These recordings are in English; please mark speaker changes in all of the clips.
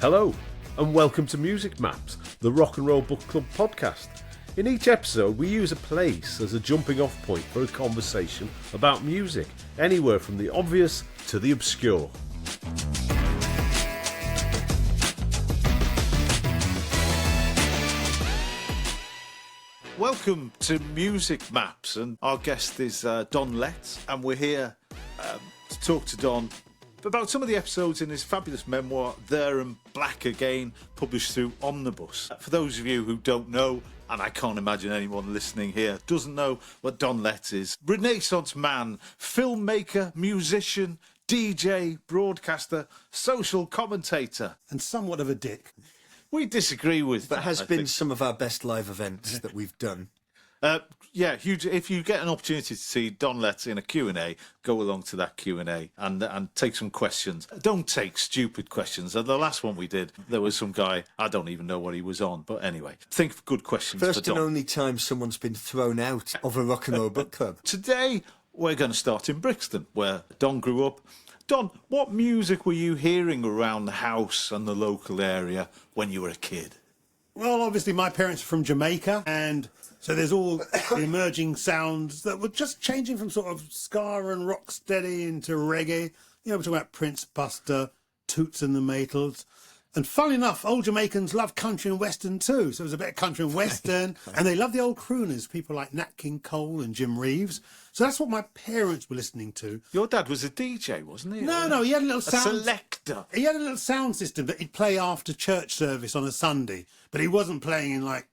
Speaker 1: Hello, and welcome to Music Maps, the Rock and Roll Book Club podcast. In each episode, we use a place as a jumping off point for a conversation about music, anywhere from the obvious to the obscure.
Speaker 2: Welcome to Music Maps, and our guest is Don Letts, and we're here to talk to Don about some of the episodes in his fabulous memoir, There and Black Again, published through Omnibus. For those of you who don't know, and I can't imagine anyone listening here doesn't know what Don Letts is, Renaissance man, filmmaker, musician, DJ, broadcaster, social commentator.
Speaker 3: And somewhat of a dick.
Speaker 2: We disagree with
Speaker 4: that.
Speaker 2: That
Speaker 4: has been some of our best live events that we've done.
Speaker 2: Yeah, if you get an opportunity to see Don Letts in a Q&A, go along to that Q&A and take some questions. Don't take stupid questions. The last one we did, there was some guy, I don't even know what he was on, but anyway, think of good questions for
Speaker 4: First
Speaker 2: Don.
Speaker 4: and only time someone's been thrown out of a rock and roll book club.
Speaker 2: Today, we're going to start in Brixton, where Don grew up. Don, what music were you hearing around the house and the local area when you were a kid?
Speaker 3: Well, obviously my parents are from Jamaica, and so there's all the emerging sounds that were just changing from sort of ska and rocksteady into reggae. You know, we're talking about Prince, Buster, Toots and the Maytals. And funnily enough, old Jamaicans love country and western too. So there's a bit of country and western, and they love the old crooners, people like Nat King Cole and Jim Reeves. So that's what my parents were listening to.
Speaker 2: Your dad was a DJ, wasn't he?
Speaker 3: No, he had a little sound...
Speaker 2: selector.
Speaker 3: He had a little sound system that he'd play after church service on a Sunday, but he wasn't playing in, like,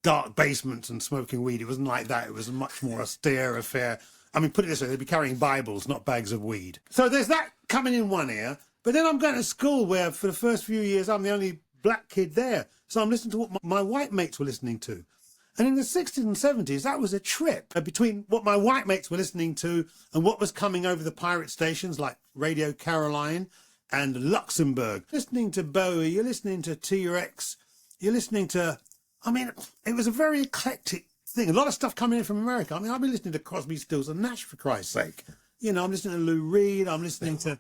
Speaker 3: dark basements and smoking weed. It wasn't like that. It was a much more austere affair. I mean, put it this way, they'd be carrying Bibles, not bags of weed. So there's that coming in one ear, but then I'm going to school where for the first few years I'm the only black kid there. So I'm listening to what my white mates were listening to. And in the 60s and 70s, that was a trip between what my white mates were listening to and what was coming over the pirate stations like Radio Caroline and Luxembourg. Listening to Bowie, you're listening to T-Rex, you're listening to... I mean, it was a very eclectic thing. A lot of stuff coming in from America. I mean, I've been listening to Crosby, Stills and Nash, for Christ's sake. You know, I'm listening to Lou Reed, I'm listening to...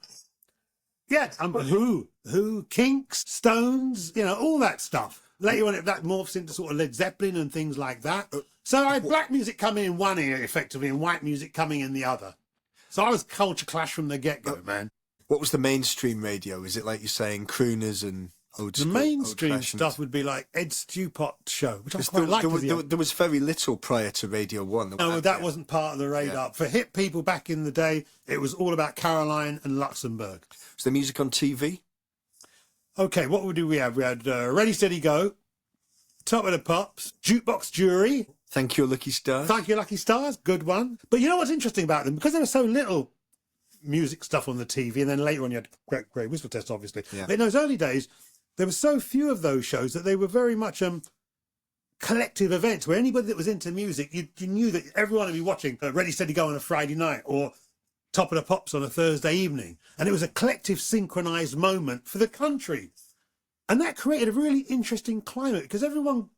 Speaker 3: Yeah, Who, Kinks, Stones, you know, all that stuff. Later on, that morphs into sort of Led Zeppelin and things like that. So I had black music coming in one ear, effectively, and white music coming in the other. So I was culture clash from the get-go, man.
Speaker 4: What was the mainstream radio? Is it like you're saying, crooners and old school?
Speaker 3: The mainstream stuff would be like Ed Stewpot show, which I quite liked.
Speaker 4: There was very little prior to Radio 1.
Speaker 3: No, that wasn't part of the radar. Yeah. For hip people back in the day, it was all about Caroline and Luxembourg.
Speaker 4: Was there music on TV?
Speaker 3: Okay, what would we have? We had Ready, Steady, Go, Top of the Pops, Jukebox Jury.
Speaker 4: Thank You, Lucky Stars.
Speaker 3: Thank You, Lucky Stars. Good one. But you know what's interesting about them? Because there was so little music stuff on the TV, and then later on you had Great Whistle Test, obviously. Yeah. But in those early days, there were so few of those shows that they were very much collective events where anybody that was into music, you knew that everyone would be watching Ready, Steady, Go on a Friday night or Top of the Pops on a Thursday evening. And it was a collective synchronised moment for the country. And that created a really interesting climate because everyone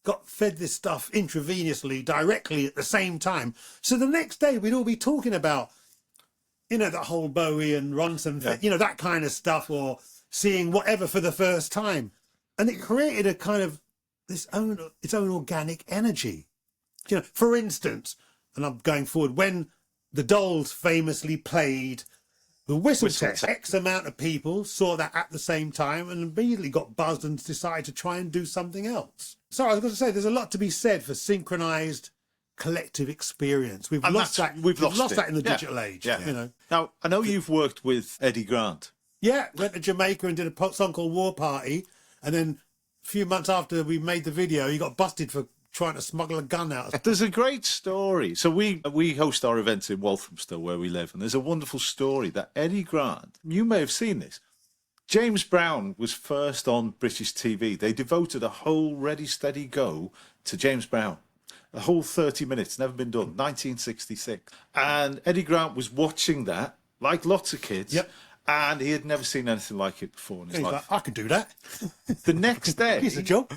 Speaker 3: got fed this stuff intravenously, directly at the same time. So the next day we'd all be talking about, you know, that whole Bowie and Ronson, you know, that kind of stuff, or seeing whatever for the first time. And it created a kind of its own organic energy. You know, for instance, and I'm going forward, when the Dolls famously played the Whistle Test, X amount of people saw that at the same time and immediately got buzzed and decided to try and do something else. So I was going to say, there's a lot to be said for synchronised collective experience. We've lost that in the digital age. Yeah. You know.
Speaker 2: Now, I know you've worked with Eddie Grant.
Speaker 3: Yeah, went to Jamaica and did a song called War Party, and then a few months after we made the video, he got busted for trying to smuggle a gun out.
Speaker 2: There's a great story. So we host our events in Walthamstow, where we live, and there's a wonderful story that Eddie Grant, you may have seen this, James Brown was first on British TV. They devoted a whole Ready, Steady, Go to James Brown. A whole 30 minutes, never been done, 1966. And Eddie Grant was watching that, like lots of kids.
Speaker 3: Yep.
Speaker 2: And he had never seen anything like it before in his
Speaker 3: He's
Speaker 2: life.
Speaker 3: like, I can do that.
Speaker 2: The next day,
Speaker 3: Here's a job.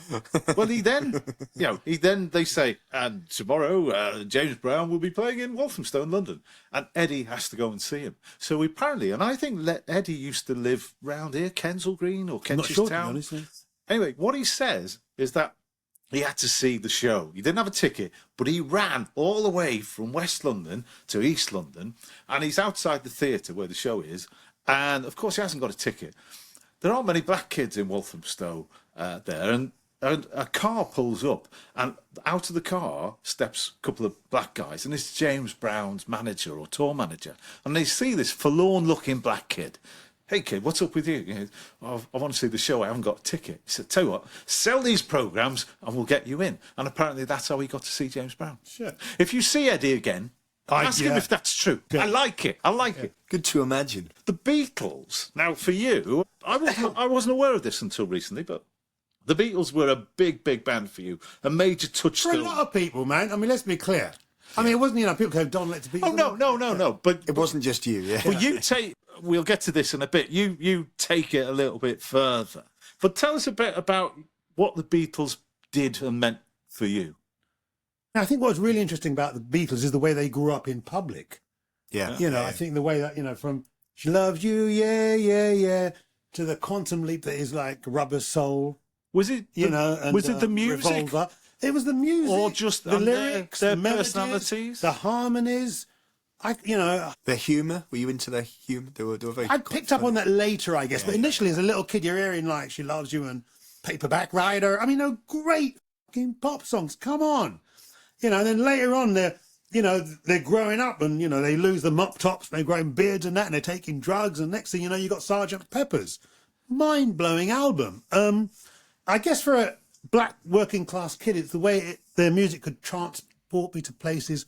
Speaker 2: well, they say, and tomorrow James Brown will be playing in Walthamstow in London, and Eddie has to go and see him. So apparently, and I think Eddie used to live round here, Kensal Green or
Speaker 3: I'm not
Speaker 2: Kentish
Speaker 3: sure, to be
Speaker 2: Town.
Speaker 3: honest.
Speaker 2: Anyway, what he says is that he had to see the show. He didn't have a ticket, but he ran all the way from West London to East London, and he's outside the theatre where the show is. And of course, he hasn't got a ticket. There aren't many black kids in Walthamstow there, and a car pulls up, and out of the car steps a couple of black guys, and it's James Brown's manager or tour manager, and they see this forlorn-looking black kid. Hey kid, what's up with you? He goes, oh, I want to see the show. I haven't got a ticket. He said, tell you what, sell these programmes and we'll get you in. And apparently that's how he got to see James Brown.
Speaker 3: Sure.
Speaker 2: If you see Eddie again, ask him if that's true.
Speaker 3: Yeah.
Speaker 2: I like it. it.
Speaker 4: Good to imagine.
Speaker 2: The Beatles. Now, for you, I wasn't aware of this until recently, but the Beatles were a big, big band for you, a major
Speaker 3: For a
Speaker 2: touchstone.
Speaker 3: lot of people, man. I mean, let's be clear. I mean, it wasn't, people go, Don, let's be.
Speaker 2: Oh no! But
Speaker 4: It wasn't just you, yeah.
Speaker 2: well, you take. We'll get to this in a bit. You take it a little bit further, but tell us a bit about what the Beatles did and meant for you.
Speaker 3: Now, I think what's really interesting about the Beatles is the way they grew up in public.
Speaker 4: Yeah.
Speaker 3: I think the way that, from She Loves You, yeah, yeah, yeah, to the quantum leap that is like Rubber Soul.
Speaker 2: Was it?
Speaker 3: And,
Speaker 2: was it the music?
Speaker 3: Revolver. It was the music.
Speaker 2: Or just
Speaker 3: the
Speaker 2: and
Speaker 3: lyrics,
Speaker 2: their
Speaker 3: the melodies,
Speaker 2: personalities?
Speaker 3: the harmonies.
Speaker 4: Their humour. Were you into their humour? They were very.
Speaker 3: I picked up on that later, I guess. But initially, as a little kid, you're hearing like She Loves You and Paperback Rider. I mean, great fucking pop songs. Come on. And then later on, they're growing up and, they lose the mop tops, they're growing beards and that, and they're taking drugs. And next thing you know, you got Sergeant Pepper's. Mind-blowing album. I guess for a black working class kid, it's the way their music could transport me to places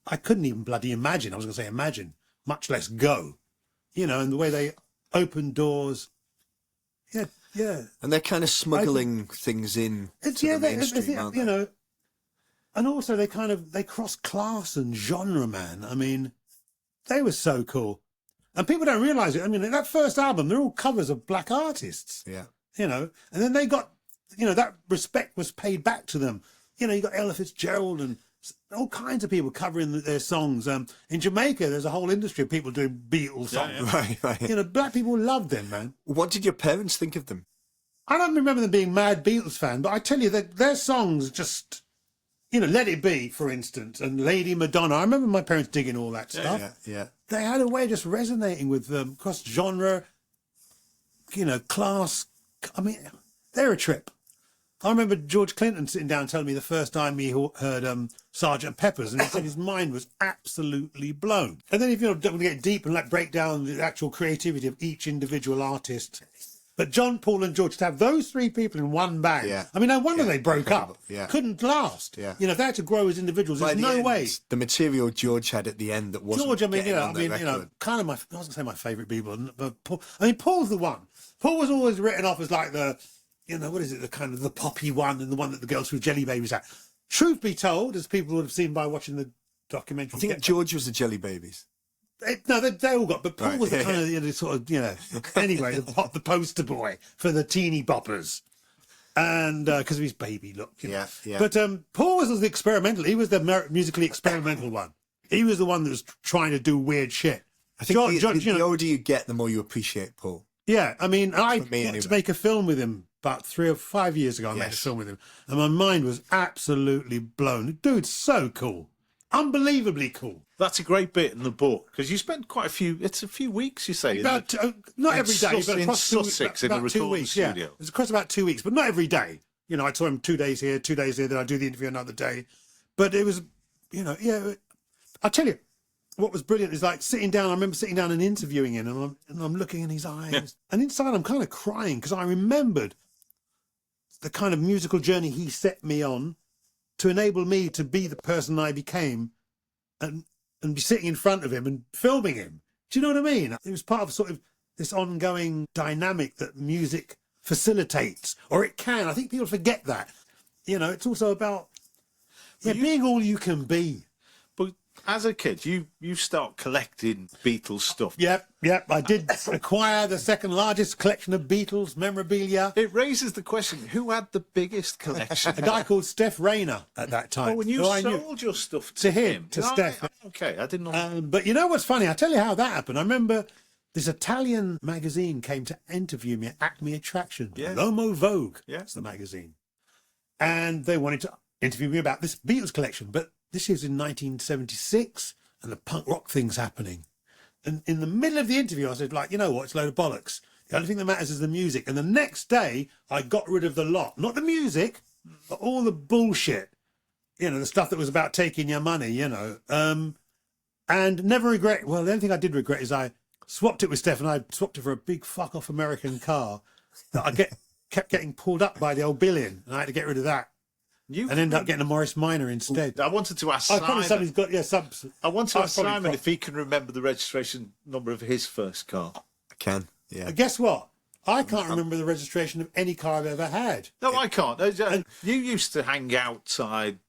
Speaker 3: I couldn't even bloody imagine. I was going to say imagine, much less go. And the way they open doors. Yeah.
Speaker 4: And they're kind of smuggling things in to the mainstream, aren't they?
Speaker 3: And also they cross class and genre, man. I mean, they were so cool. And people don't realise it. I mean, in that first album, they're all covers of black artists.
Speaker 4: Yeah.
Speaker 3: And then they got, that respect was paid back to them. You got Ella Fitzgerald and all kinds of people covering their songs. In Jamaica, there's a whole industry of people doing Beatles songs.
Speaker 4: Yeah. Right.
Speaker 3: Black people loved them, man.
Speaker 4: What did your parents think of them?
Speaker 3: I don't remember them being mad Beatles fan, but I tell you that their songs just, Let It Be, for instance, and Lady Madonna. I remember my parents digging all that stuff.
Speaker 4: Yeah.
Speaker 3: They had a way of just resonating with them cross genre, class. I mean, they're a trip. I remember George Clinton sitting down telling me the first time he heard Sergeant Pepper's, and he said his mind was absolutely blown. And then if you don't want to get deep and break down the actual creativity of each individual artist. But John, Paul and George, to have those three people in one band, I mean, no wonder they broke up.
Speaker 4: Yeah.
Speaker 3: Couldn't last.
Speaker 4: Yeah.
Speaker 3: If they had to grow as individuals, there's no way.
Speaker 4: The material George had at the end that wasn't
Speaker 3: George, I mean, kind of I was going to say my favourite people, but Paul, Paul's the one. Paul was always written off as like the, what is it, the kind of the poppy one and the one that the girls threw jelly babies at. Truth be told, as people would have seen by watching the documentary.
Speaker 4: I think George was the Jelly Babies.
Speaker 3: They all got, but Paul was the kind of sort of, anyway, the poster boy for the teeny boppers. And because of his baby look.
Speaker 4: Yeah.
Speaker 3: But Paul was the experimental. He was the musically experimental one. He was the one that was trying to do weird shit.
Speaker 4: I think the older you get, the more you appreciate Paul.
Speaker 3: Yeah, I mean, I got
Speaker 4: anyway.
Speaker 3: to make a film with him about 3 or 5 years ago. I made a film with him, and my mind was absolutely blown. The dude's so cool. Unbelievably cool.
Speaker 2: That's a great bit in the book because you spent quite a few weeks, you say.
Speaker 3: About not every day, but
Speaker 2: in
Speaker 3: across
Speaker 2: Sussex in the recording studio.
Speaker 3: Yeah, it's across about 2 weeks, but not every day. I saw him 2 days here, 2 days there. Then I do the interview another day. But it was, I tell you, what was brilliant is sitting down. I remember sitting down and interviewing him, and I'm looking in his eyes, and inside I'm kind of crying because I remembered the kind of musical journey he set me on to enable me to be the person I became, and be sitting in front of him and filming him. Do you know what I mean? It was part of sort of this ongoing dynamic that music facilitates, or it can. I think people forget that. It's also about being all you can be.
Speaker 2: But As a kid, you start collecting Beatles stuff.
Speaker 3: Yep. I did acquire the second largest collection of Beatles memorabilia.
Speaker 2: It raises the question, who had the biggest collection?
Speaker 3: A guy called Steph Rayner at that time.
Speaker 2: Oh, and you
Speaker 3: who I knew.
Speaker 2: sold your stuff
Speaker 3: To him, to
Speaker 2: Oh,
Speaker 3: Steph.
Speaker 2: Okay, I didn't know.
Speaker 3: But you know what's funny? I'll tell you how that happened. I remember this Italian magazine came to interview me at Acme Attraction.
Speaker 2: Yeah.
Speaker 3: L'Uomo Vogue.
Speaker 2: Yeah.
Speaker 3: That's the magazine. And they wanted to interview me about this Beatles collection. But this is in 1976 and the punk rock thing's happening. And in the middle of the interview, I said, like, you know what? It's a load of bollocks. The only thing that matters is the music. And the next day, I got rid of the lot. Not the music, but all the bullshit. You know, the stuff that was about taking your money, you know. And never regret. Well, the only thing I did regret is I swapped it with Steph, and I swapped it for a big fuck-off American car that kept getting pulled up by the old billion. And I had to get rid of that. And ended up getting a Morris Minor instead.
Speaker 2: I wanted to ask
Speaker 3: Probably
Speaker 2: Simon.
Speaker 3: somebody's got, subs.
Speaker 2: I want to ask Simon
Speaker 3: probably
Speaker 2: if he can remember the registration number of his first car.
Speaker 4: I can, yeah.
Speaker 3: Guess what? I can't remember the registration of any car I've ever had.
Speaker 2: No, I can't. You used to hang outside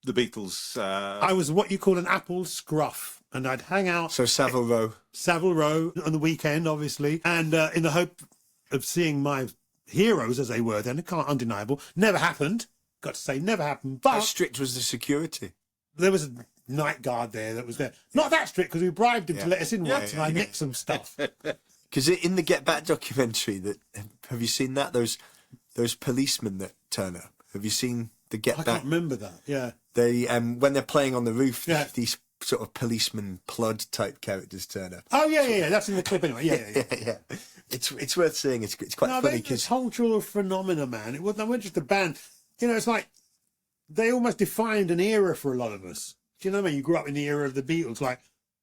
Speaker 2: the Beatles.
Speaker 3: I was what you call an apple scruff, and I'd hang out
Speaker 4: So Savile Row.
Speaker 3: on the weekend, obviously, and in the hope of seeing my heroes, as they were then, undeniable. Never happened. Got to say, never happened.
Speaker 4: How
Speaker 3: But
Speaker 4: strict was the security?
Speaker 3: there was a night guard there that was there. Not that strict, because we bribed him to let us in once, and I nicked some stuff.
Speaker 4: Because in the Get Back documentary, have you seen that? Those policemen that turn up. Have you seen the Get
Speaker 3: I
Speaker 4: Back?
Speaker 3: can't remember that. Yeah.
Speaker 4: They when they're playing on the roof,
Speaker 3: Yeah.
Speaker 4: these sort of policeman plod type characters turn up.
Speaker 3: Oh yeah. That's in the clip anyway. Yeah.
Speaker 4: Yeah. It's worth seeing. It's quite
Speaker 3: No,
Speaker 4: funny
Speaker 3: it's a
Speaker 4: because
Speaker 3: cultural phenomena, man. They weren't just a band. You know, it's like they almost defined an era for a lot of us. Do you know what I mean? You grew up in the era of the Beatles, like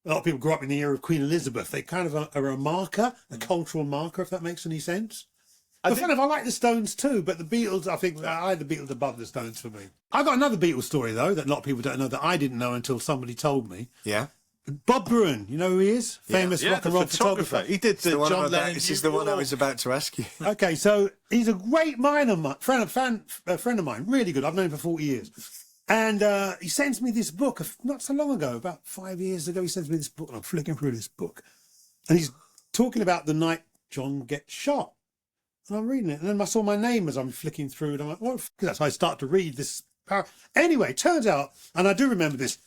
Speaker 3: a lot of people grew up in the era of Queen Elizabeth. They kind of are a marker, a cultural marker, if that makes any sense. I like the Stones too, but the Beatles, I think I had the Beatles above the Stones for me. I got another Beatles story though that a lot of people don't know, that I didn't know until somebody told me.
Speaker 4: yeah.
Speaker 3: Bob Bruin, you know who he is? Famous rock and roll photographer.
Speaker 2: He did the John Lennon.
Speaker 4: This is the one I was about to ask you.
Speaker 3: Okay, so he's a great friend of mine, really good. I've known him for 40 years. And he sends me this book not so long ago, about 5 years ago. He sends me this book, and I'm flicking through this book. And he's talking about the night John gets shot. And I'm reading it, and then I saw my name as I'm flicking through it. I'm like, what? That's how I start to read this. Anyway, turns out, and I do remember this,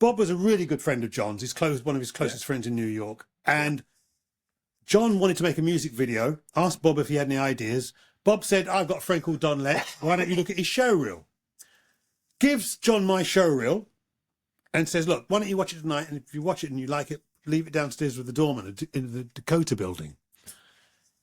Speaker 3: Bob was a really good friend of John's. One of his closest friends in New York. And John wanted to make a music video, asked Bob if he had any ideas. Bob said, I've got a friend called Don Lett. Why don't you look at his show reel? Gives John my show reel and says, look, why don't you watch it tonight? And if you watch it and you like it, leave it downstairs with the doorman in the Dakota building.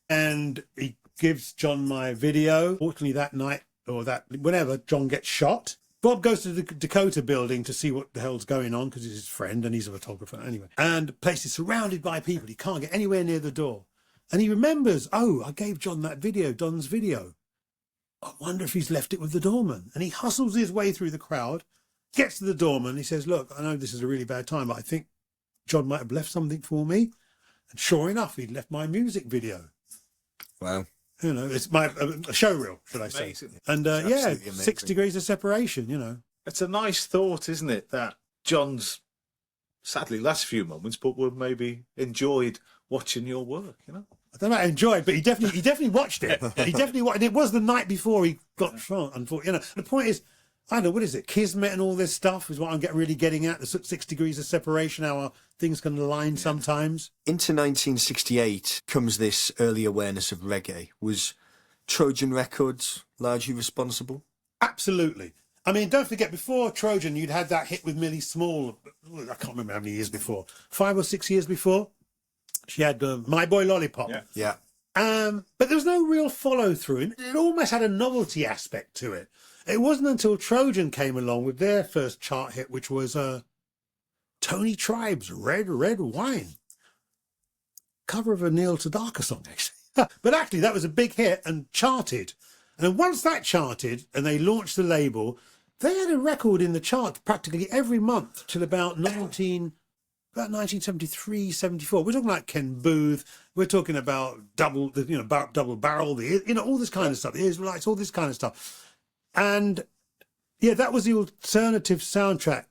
Speaker 3: And he gives John my video. Fortunately, that night or whenever John gets shot, Bob goes to the Dakota building to see what the hell's going on because he's his friend and he's a photographer anyway. And the place is surrounded by people. He can't get anywhere near the door. And he remembers, I gave John that video, Don's video. I wonder if he's left it with the doorman. And he hustles his way through the crowd, gets to the doorman. He says, look, I know this is a really bad time, but I think John might have left something for me. And sure enough, he'd left my music video.
Speaker 4: Wow.
Speaker 3: You know, it's my a show reel, should I say.
Speaker 2: Amazing.
Speaker 3: And
Speaker 4: Absolutely
Speaker 3: 6
Speaker 4: amazing.
Speaker 3: degrees of separation, you know.
Speaker 2: It's a nice thought, isn't it, that John's sadly last few moments, but would maybe enjoyed watching your work, you know?
Speaker 3: I don't know about enjoyed, but he definitely watched it. He definitely watched it. It was the night before he got shot, unfortunately. You know, the point is, I don't know, what is it? Kismet and all this stuff is what I'm really getting at. The 6 degrees of separation, how things can align sometimes.
Speaker 4: Into 1968 comes this early awareness of reggae. Was Trojan Records largely responsible?
Speaker 3: Absolutely. I mean, don't forget, before Trojan, you'd had that hit with Millie Small. I can't remember how many years before. 5 or 6 years before. She had My Boy Lollipop.
Speaker 4: Yeah.
Speaker 3: But there was no real follow through. It almost had a novelty aspect to it. It wasn't until Trojan came along with their first chart hit, which was Tony Tribe's Red, Red Wine. Cover of a Neil Sedaka song, actually. But actually, that was a big hit and charted. And then once that charted and they launched the label, they had a record in the chart practically every month till about 1973, 74. We're talking like Ken Booth. We're talking about double barrel, all this kind of stuff. The Israelites, all this kind of stuff. And yeah, that was the alternative soundtrack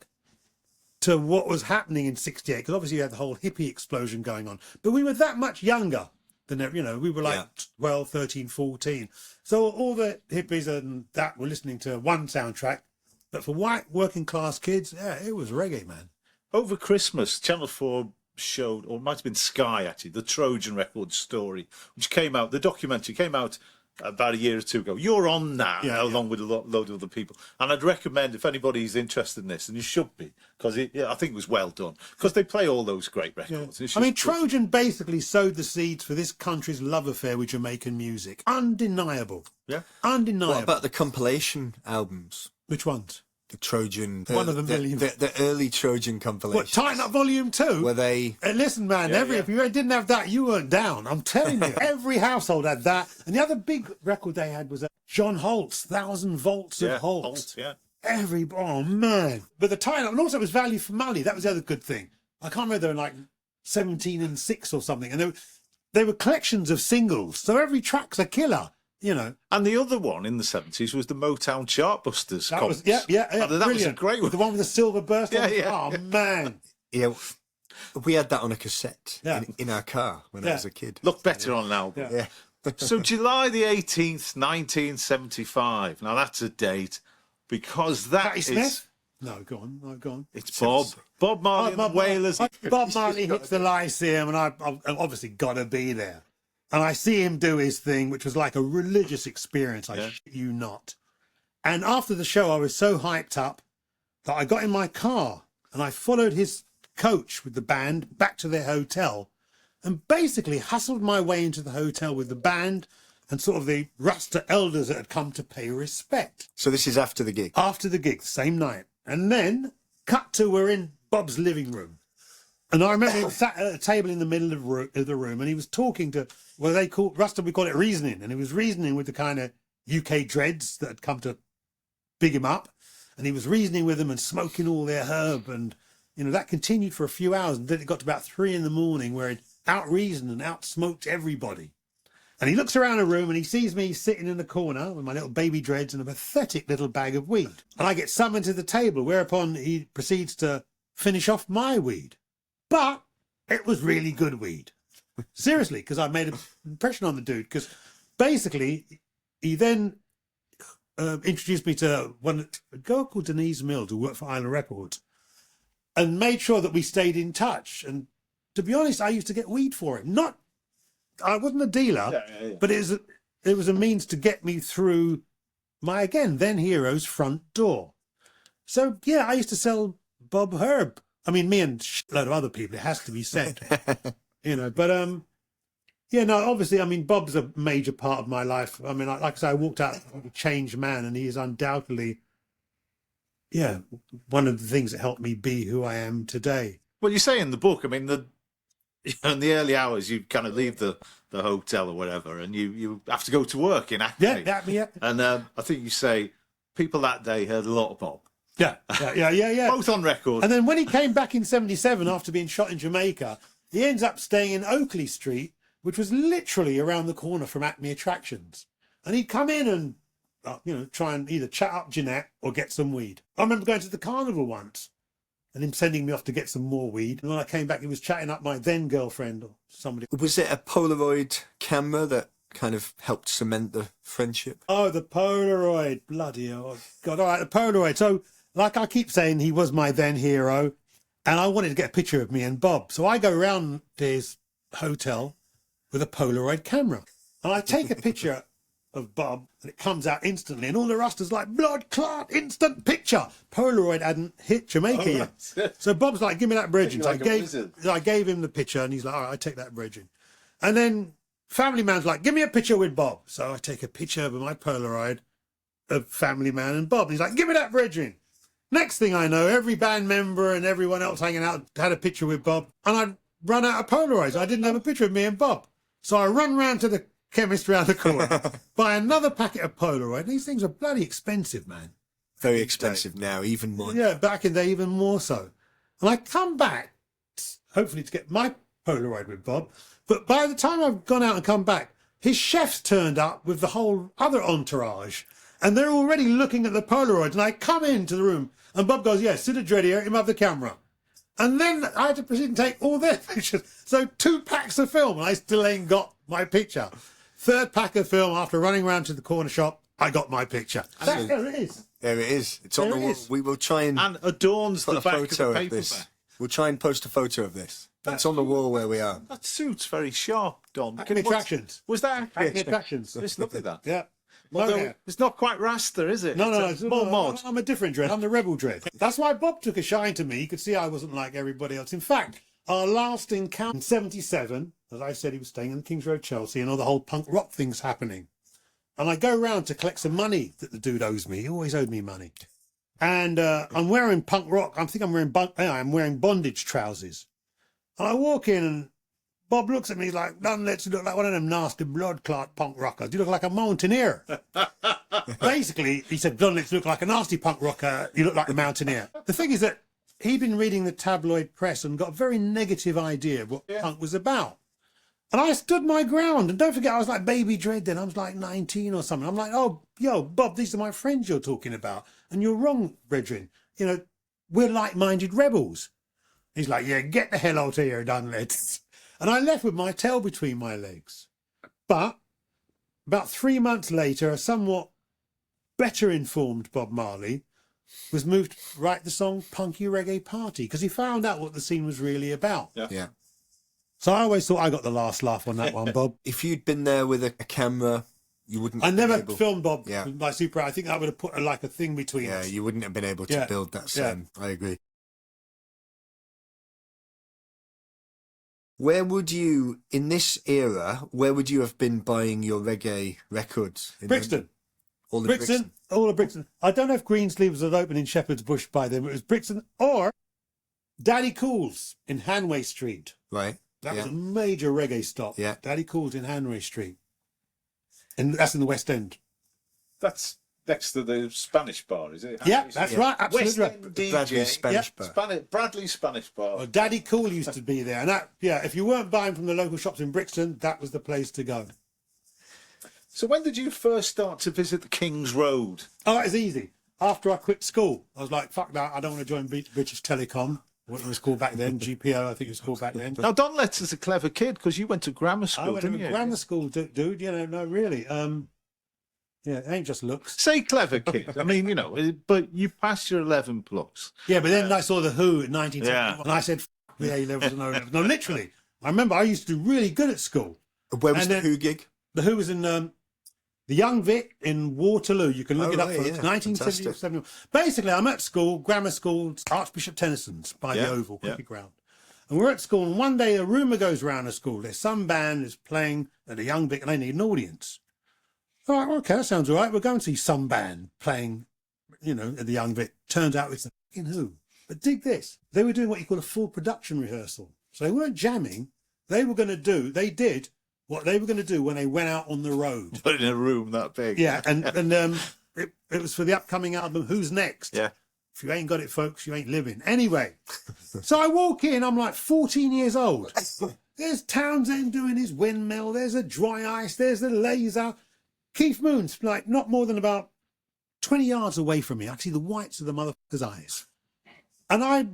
Speaker 3: to what was happening in 68, because obviously you had the whole hippie explosion going on. But we were that much younger than, we were like 12, 13, 14. So all the hippies and that were listening to one soundtrack. But for white working class kids, it was reggae, man.
Speaker 2: Over Christmas, Channel 4 showed, or it might have been Sky actually, the Trojan record story, which came out, the documentary came out about a year or two ago. You're on that, along with a load of other people. And I'd recommend, if anybody's interested in this, and you should be, because I think it was well done, because they play all those great records.
Speaker 3: I mean, Trojan basically sowed the seeds for this country's love affair with Jamaican music. Undeniable.
Speaker 2: Yeah.
Speaker 3: Undeniable.
Speaker 4: What about the compilation albums?
Speaker 3: Which ones?
Speaker 4: The Trojan,
Speaker 3: one of the million.
Speaker 4: The early Trojan compilations.
Speaker 3: What, Tighten Up Volume 2?
Speaker 4: Were they?
Speaker 3: Listen, man, if you didn't have that, you weren't down. I'm telling you, every household had that. And the other big record they had was John Holt's 1,000 Volts of Holt. Oh man! But the Tighten Up, and also it was value for money. That was the other good thing. I can't remember, they were like 17 and 6 or something, and they were collections of singles. So every track's a killer.
Speaker 2: And the other one in the 70s was the Motown Chartbusters.
Speaker 3: That was that
Speaker 2: was a great one.
Speaker 3: The one with the silver burst.
Speaker 2: Yeah.
Speaker 3: Oh man.
Speaker 4: Yeah, we had that on a cassette in our car when I was a kid.
Speaker 2: Look better on an album.
Speaker 4: Yeah.
Speaker 2: So July the 18th, 1975. Now that's a date because that
Speaker 3: Patti Smith? No, go on.
Speaker 2: It's Bob Marley and the Wailers.
Speaker 3: Bob Marley hits the Lyceum, and I've obviously got to be there. And I see him do his thing, which was like a religious experience. I shit you not. And after the show, I was so hyped up that I got in my car and I followed his coach with the band back to their hotel and basically hustled my way into the hotel with the band and sort of the Rasta elders that had come to pay respect.
Speaker 4: So this is after the gig?
Speaker 3: After the gig, the same night. And then, cut to, we're in Bob's living room. And I remember him sat at a table in the middle of the room, and he was talking to, they call Rasta, we call it reasoning. And he was reasoning with the kind of UK dreads that had come to big him up. And he was reasoning with them and smoking all their herb. And, that continued for a few hours. And then it got to about 3 a.m, where he'd out-reasoned and out-smoked everybody. And he looks around the room and he sees me sitting in the corner with my little baby dreads and a pathetic little bag of weed. And I get summoned to the table, whereupon he proceeds to finish off my weed. But it was really good weed. Seriously, because I made an impression on the dude. Because basically, he then introduced me to a girl called Denise Mills, who worked for Island Records, and made sure that we stayed in touch. And to be honest, I used to get weed for him. I wasn't a dealer, but it was a means to get me through my, again, then hero's front door. So, I used to sell Bob herb. I mean, me and a load of other people, it has to be said, but, obviously, I mean, Bob's a major part of my life. I mean, like I say, I walked out a changed man, and he is undoubtedly, one of the things that helped me be who I am today.
Speaker 2: Well, you say in the book, I mean, in the early hours, you kind of leave the hotel or whatever, and you have to go to work in Acme.
Speaker 3: Yeah.
Speaker 2: And I think you say people that day heard a lot of Bob.
Speaker 3: Yeah.
Speaker 2: Both on record.
Speaker 3: And then when he came back in 77 after being shot in Jamaica, he ends up staying in Oakley Street, which was literally around the corner from Acme Attractions. And he'd come in and, try and either chat up Jeanette or get some weed. I remember going to the carnival once and him sending me off to get some more weed. And when I came back, he was chatting up my then girlfriend or somebody.
Speaker 4: Was it a Polaroid camera that kind of helped cement the friendship?
Speaker 3: Oh, the Polaroid. Bloody hell. God, all right, the Polaroid. So, like I keep saying, he was my then hero, and I wanted to get a picture of me and Bob. So I go round to his hotel with a Polaroid camera, and I take a picture of Bob, and it comes out instantly, and all the Rastas like, blood clot, instant picture. Polaroid hadn't hit Jamaica yet. So Bob's like, give me that bridging. So I gave him the picture, and he's like, all right, I take that bridging. And then Family Man's like, give me a picture with Bob. So I take a picture of my Polaroid of Family Man and Bob. And he's like, give me that bridging. Next thing I know, every band member and everyone else hanging out had a picture with Bob, and I'd run out of Polaroids. I didn't have a picture of me and Bob. So I run round to the chemist round the corner, buy another packet of Polaroid. These things are bloody expensive, man.
Speaker 4: Very expensive now, even more.
Speaker 3: Yeah, back in the day, even more so. And I come back, hopefully to get my Polaroid with Bob, but by the time I've gone out and come back, his chef's turned up with the whole other entourage, and they're already looking at the Polaroids, and I come into the room, and Bob goes, sit at Dreddy, let him have the camera. And then I had to proceed and take all their pictures. So 2 packs of film, and I still ain't got my picture. 3rd pack of film, after running around to the corner shop, I got my picture. There it is.
Speaker 4: There it is. It's on the wall. We will try and
Speaker 2: adorns the
Speaker 4: put a
Speaker 2: back of the
Speaker 4: photo of
Speaker 2: paperback.
Speaker 4: this. We'll try and post a photo of this. It's on the wall where we are.
Speaker 2: That suit's very sharp, Don.
Speaker 3: Acme Attractions.
Speaker 2: Was that
Speaker 3: Acme Attractions.
Speaker 2: It's lovely, that.
Speaker 3: Yeah.
Speaker 2: Although
Speaker 3: yeah.
Speaker 2: it's not quite raster, is it?
Speaker 3: No,
Speaker 2: It's more mod.
Speaker 3: I'm a different dread. I'm the rebel dread. That's why Bob took a shine to me. He could see I wasn't like everybody else. In fact, our last encounter in 77, as I said, he was staying in the King's Road, Chelsea, and all the whole punk rock thing's happening. And I go round to collect some money that the dude owes me. He always owed me money. And I'm wearing punk rock. I'm wearing bondage trousers. And I walk in and Bob looks at me like, "Don't let you look like one of them nasty blood clot punk rockers. You look like a mountaineer." Basically, he said, "Don't let you look like a nasty punk rocker. You look like a mountaineer." The thing is that he'd been reading the tabloid press and got a very negative idea of what punk was about. And I stood my ground. And don't forget, I was like Baby Dread then. I was like 19 or something. I'm like, "Oh, yo, Bob, these are my friends you're talking about. And you're wrong, brethren. You know, we're like-minded rebels." He's like, "Yeah, get the hell out of here, Dunlets." And I left with my tail between my legs. But about 3 months later, a somewhat better informed Bob Marley was moved to write the song Punky Reggae Party because he found out what the scene was really about.
Speaker 4: Yeah.
Speaker 3: So I always thought I got the last laugh on that one, Bob.
Speaker 4: If you'd been there with a camera, you wouldn't.
Speaker 3: I never
Speaker 4: be able...
Speaker 3: filmed Bob
Speaker 4: Yeah.
Speaker 3: with my Super 8. I think that would have put like a thing between
Speaker 4: Yeah,
Speaker 3: us.
Speaker 4: you wouldn't have been able to build that same. I agree. Where would you, in this era, where would you have been buying your reggae records?
Speaker 3: Brixton.
Speaker 4: All in
Speaker 3: Brixton. All of Brixton. I don't know if Greensleeves was open in Shepherd's Bush by then, but it was Brixton or Daddy Cool's in Hanway Street.
Speaker 4: Right.
Speaker 3: That was a major reggae stop.
Speaker 4: Yeah.
Speaker 3: Daddy Cool's in Hanway Street. And that's in the West End.
Speaker 2: That's next to the Spanish bar, is it?
Speaker 3: Yeah, that's right. Absolutely
Speaker 2: West
Speaker 3: right.
Speaker 2: End DJ.
Speaker 4: Bradley's Spanish bar.
Speaker 2: Bradley's Spanish bar.
Speaker 3: Well, Daddy Cool used to be there. And that, if you weren't buying from the local shops in Brixton, that was the place to go.
Speaker 2: So when did you first start to visit the King's Road?
Speaker 3: Oh, that was easy. After I quit school, I was like, fuck that. I don't want to join British Telecom. What it was called back then, GPO, I think it was called back then.
Speaker 2: Now, Don Letts is a clever kid because you went to grammar school,
Speaker 3: I went
Speaker 2: didn't
Speaker 3: to
Speaker 2: you?
Speaker 3: grammar school, dude. You know, no, really. Yeah, it ain't just looks.
Speaker 2: Say clever kid. I mean, you know, but you passed your 11 plus.
Speaker 3: Yeah, but then I saw The Who in 1971, and I said, the A-levels and O-levels. No, literally. I remember I used to do really good at school.
Speaker 4: Where was the Who gig?
Speaker 3: The Who was in the Young Vic in Waterloo. You can look it up for 1971. Basically, I'm at school, grammar school, Archbishop Tennyson's by the Oval, cricket ground. And we're at school, and one day a rumour goes around the school. There's some band is playing at the Young Vic, and they need an audience. All right, well, okay, that sounds all right. We'll go and see some band playing, you know, at the Young Vic. Turns out it's the fucking Who. But dig this. They were doing what you call a full production rehearsal. So they weren't jamming. They did what they were going to do when they went out on the road.
Speaker 2: But in a room that big.
Speaker 3: Yeah, and it was for the upcoming album, Who's Next?
Speaker 2: Yeah.
Speaker 3: If you ain't got it, folks, you ain't living. Anyway, so I walk in, I'm like 14 years old. There's Townsend doing his windmill. There's a dry ice. There's the laser. Keith Moon's like not more than about 20 yards away from me. I see the whites of the motherfucker's eyes. And I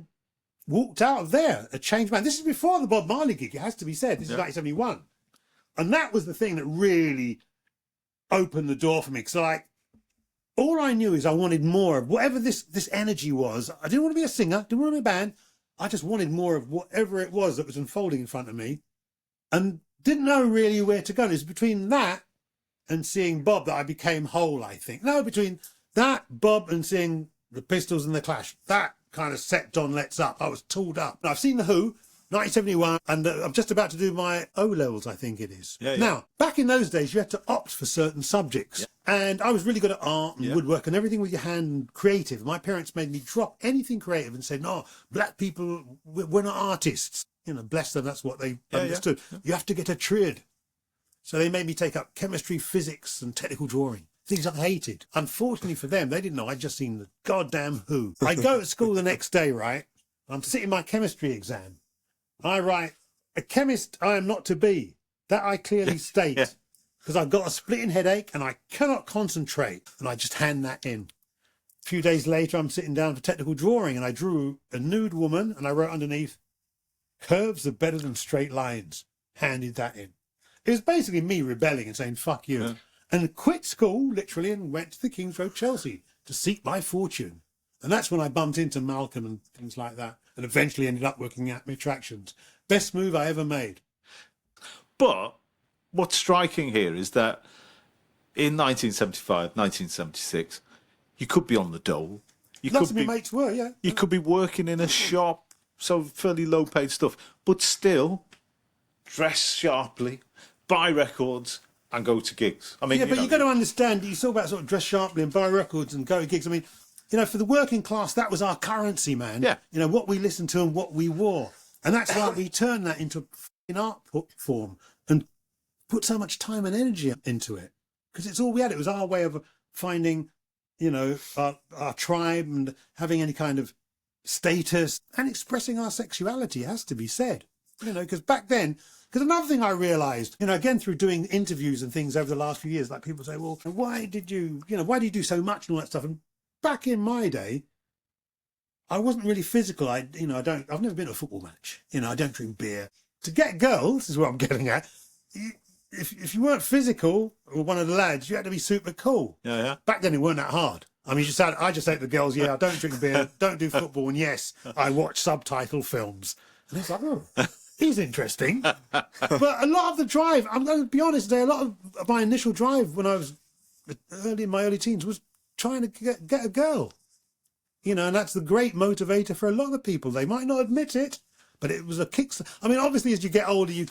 Speaker 3: walked out of there, a changed man. This is before the Bob Marley gig, it has to be said. This is 1971. And that was the thing that really opened the door for me. Because all I knew is I wanted more of whatever this energy was. I didn't want to be a singer, didn't want to be a band. I just wanted more of whatever it was that was unfolding in front of me. And didn't know really where to go. And it was between that and seeing Bob that I became whole, I think. No, between that, Bob, and seeing the Pistols and the Clash, that kind of set Don Letts up. I was tooled up. I've seen The Who, 1971, and I'm just about to do my O-levels, I think it is.
Speaker 2: Yeah.
Speaker 3: Now, back in those days, you had to opt for certain subjects. Yeah. And I was really good at art and woodwork and everything with your hand and creative. My parents made me drop anything creative and said, no, black people, we're not artists. You know, bless them, that's what they understood. Yeah. You have to get a trade. So they made me take up chemistry, physics, and technical drawing. Things I hated. Unfortunately for them, they didn't know I'd just seen the goddamn Who. I go to school the next day, right? I'm sitting my chemistry exam. I write, a chemist I am not to be. That I clearly state. Because I've got a splitting headache and I cannot concentrate. And I just hand that in. few days later, I'm sitting down for technical drawing and I drew a nude woman and I wrote underneath, "Curves are better than straight lines." Handed that in. It was basically me rebelling and saying, fuck you. Yeah. And quit school, literally, and went to the King's Road, Chelsea, to seek my fortune. And that's when I bumped into Malcolm and things like that, and eventually ended up working at Attractions. Best move I ever made.
Speaker 2: But what's striking here is that in 1975, 1976, you could be on the dole.
Speaker 3: Lots of my mates were, yeah.
Speaker 2: You could be working in a shop, so fairly low-paid stuff, but still dress sharply, buy records, and go to gigs. I mean,
Speaker 3: yeah, but you've got to understand, you talk about sort of dress sharply and buy records and go to gigs. I mean, you know, for the working class, that was our currency, man.
Speaker 2: Yeah.
Speaker 3: You know, what we listened to and what we wore. And that's why we turned that into an art form and put so much time and energy into it. Because it's all we had. It was our way of finding, you know, our tribe and having any kind of status and expressing our sexuality, has to be said. You know, because back then, because another thing I realised, you know, again through doing interviews and things over the last few years, like people say, well, why do you do so much and all that stuff? And back in my day, I wasn't really physical. I've never been to a football match. You know, I don't drink beer. To get girls, is what I'm getting at. If you weren't physical or one of the lads, you had to be super cool.
Speaker 2: Yeah.
Speaker 3: Back then, it weren't that hard. I mean, I just say to the girls, yeah, I don't drink beer, don't do football, and yes, I watch subtitle films. And it's like, oh, he's interesting. But a lot of the drive, I'm going to be honest, a lot of my initial drive when I was in my early teens was trying to get a girl. You know, and that's the great motivator for a lot of people. They might not admit it, but it was a kickstart. I mean, obviously, as you get older, your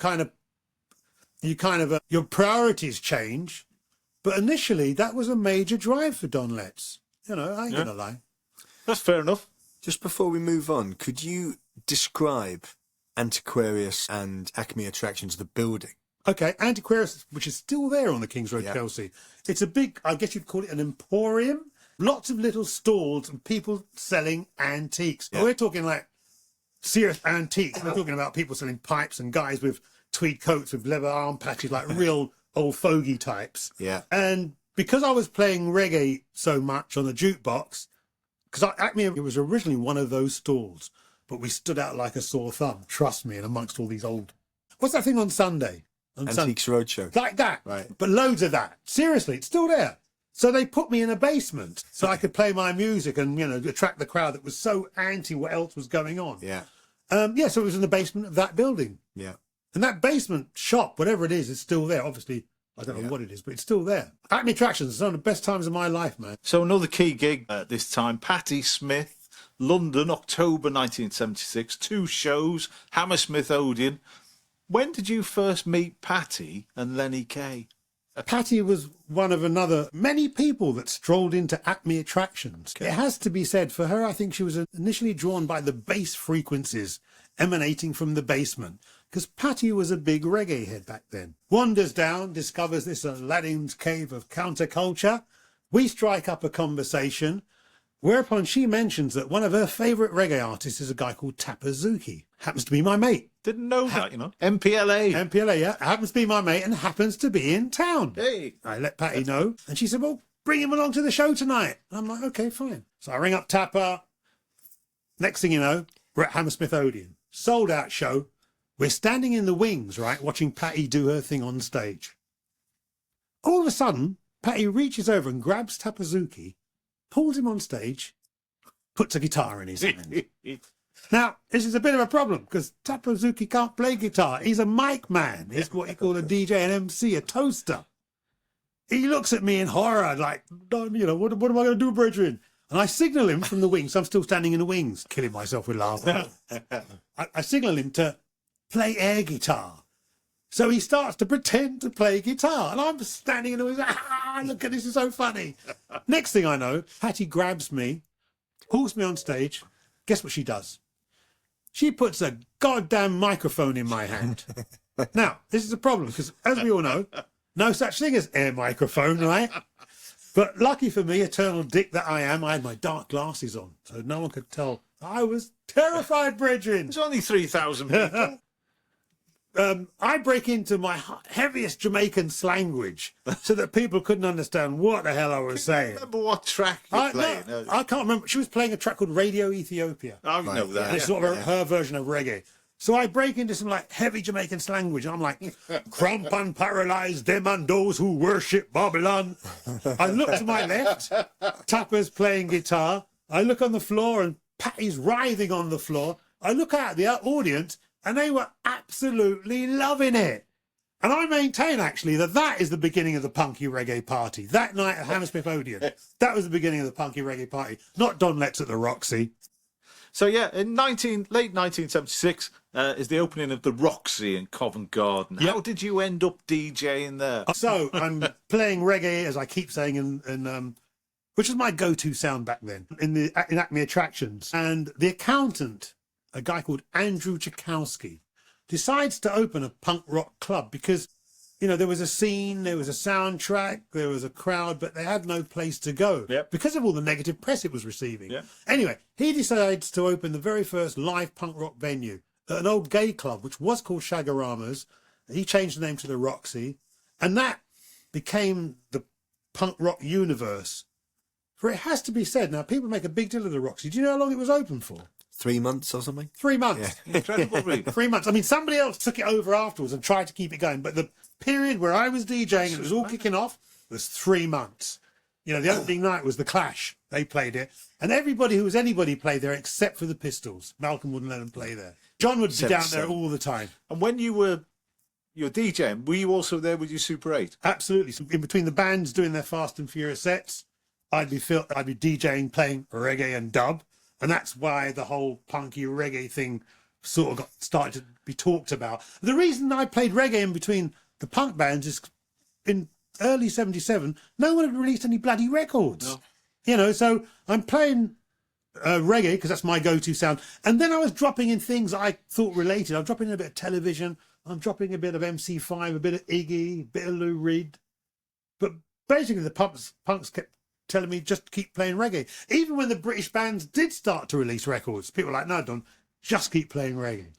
Speaker 3: priorities change. But initially, that was a major drive for Don Letts. You know, I ain't going to lie.
Speaker 2: That's fair enough.
Speaker 4: Just before we move on, could you describe Antiquarius and Acme Attractions, the building?
Speaker 3: Okay, Antiquarius, which is still there on the King's Road, Chelsea. It's a big, I guess you'd call it an emporium. Lots of little stalls and people selling antiques. Yeah. We're talking like serious antiques. We're talking about people selling pipes and guys with tweed coats with leather arm patches, like real old fogey types.
Speaker 4: Yeah.
Speaker 3: And because I was playing reggae so much on the jukebox, because Acme, it was originally one of those stalls, but we stood out like a sore thumb, trust me, and amongst all these old... What's that thing on Sunday?
Speaker 4: Antiques Roadshow.
Speaker 3: Like that.
Speaker 4: Right.
Speaker 3: But loads of that. Seriously, it's still there. So they put me in a basement so I could play my music and, you know, attract the crowd that was so anti what else was going on.
Speaker 4: Yeah.
Speaker 3: So it was in the basement of that building.
Speaker 4: Yeah.
Speaker 3: And that basement shop, whatever it is still there. Obviously, I don't know what it is, but it's still there. Acme Attractions is one of the best times of my life, man.
Speaker 2: So another key gig at this time, Patti Smith, London, October 1976, 2 shows, Hammersmith Odeon. When did you first meet Patti and Lenny Kaye?
Speaker 3: Patti was one of many people that strolled into Acme Attractions. Okay. It has to be said, for her, I think she was initially drawn by the bass frequencies emanating from the basement, because Patti was a big reggae head back then. Wanders down, discovers this Aladdin's cave of counterculture. We strike up a conversation, whereupon she mentions that one of her favourite reggae artists is a guy called Tapazuki. Happens to be my mate.
Speaker 2: Didn't know that, you know. MPLA.
Speaker 3: MPLA, yeah. Happens to be my mate and happens to be in town.
Speaker 2: Hey.
Speaker 3: I let Patti know. And she said, well, bring him along to the show tonight. And I'm like, okay, fine. So I ring up Tapper. Next thing you know, we're at Hammersmith Odeon. Sold out show. We're standing in the wings, right, watching Patti do her thing on stage. All of a sudden, Patti reaches over and grabs Tapazuki, pulls him on stage, puts a guitar in his hand. Now, this is a bit of a problem because Tapazuki can't play guitar. He's a mic man. He's what you call a DJ, an MC, a toaster. He looks at me in horror, like, you know, what am I going to do, brethren? And I signal him from the wings. I'm still standing in the wings, killing myself with laughter. I signal him to play air guitar. So he starts to pretend to play guitar. And I'm standing in the wings, look at this, is so funny. Next thing I know, Patti grabs me, pulls me on stage. Guess what she does? She puts a goddamn microphone in my hand. Now, this is a problem because, as we all know, no such thing as air microphone, right? But lucky for me, eternal dick that I am, I had my dark glasses on, so no one could tell. I was terrified, brethren.
Speaker 2: There's only 3,000 people.
Speaker 3: I break into my heaviest Jamaican slanguage so that people couldn't understand what the hell I was saying.
Speaker 2: Remember what track you're playing?
Speaker 3: No, I can't remember. She was playing a track called Radio Ethiopia.
Speaker 2: I know that.
Speaker 3: And it's sort of her version of reggae. So I break into some like heavy Jamaican language. I'm like, crump and paralyze them and those who worship Babylon. I look to my left, Tapper's playing guitar. I look on the floor and Patty's writhing on the floor. I look out at the audience and they were absolutely loving it. And I maintain, actually, that is the beginning of the punky reggae party. That night at Hammersmith Odeon, that was the beginning of the punky reggae party, not Don Letts at the Roxy.
Speaker 2: So, yeah, in late 1976 is the opening of the Roxy in Covent Garden.
Speaker 3: Yep.
Speaker 2: How did you end up DJing there?
Speaker 3: So I'm playing reggae, as I keep saying, which was my go-to sound back then, in Acme Attractions. And the accountant, a guy called Andrew Tchaikovsky, decides to open a punk rock club because, you know, there was a scene, there was a soundtrack, there was a crowd, but they had no place to go because of all the negative press it was receiving. Yep. Anyway, he decides to open the very first live punk rock venue at an old gay club, which was called Shagarama's. He changed the name to the Roxy, and that became the punk rock universe. For it has to be said, now people make a big deal of the Roxy. Do you know how long it was open for?
Speaker 4: 3 months or something?
Speaker 3: 3 months.
Speaker 2: Yeah. Incredible, really.
Speaker 3: 3 months. I mean, somebody else took it over afterwards and tried to keep it going. But the period where I was DJing and it was all kicking off was 3 months. You know, the opening night was The Clash. They played it. And everybody who was anybody played there except for the Pistols. Malcolm wouldn't let them play there. John would be down there all the time.
Speaker 2: And when you were DJing, were you also there with your Super 8?
Speaker 3: Absolutely. So in between the bands doing their Fast and Furious sets, I'd be DJing, playing reggae and dub. And that's why the whole punky reggae thing sort of started to be talked about. The reason I played reggae in between the punk bands is in early 77, no one had released any bloody records. No. You know, so I'm playing reggae because that's my go-to sound. And then I was dropping in things I thought related. I'm dropping in a bit of television. I'm dropping a bit of MC5, a bit of Iggy, a bit of Lou Reed. But basically the punks kept telling me just keep playing reggae. Even when the British bands did start to release records, people were like, no, Don, just keep playing reggae.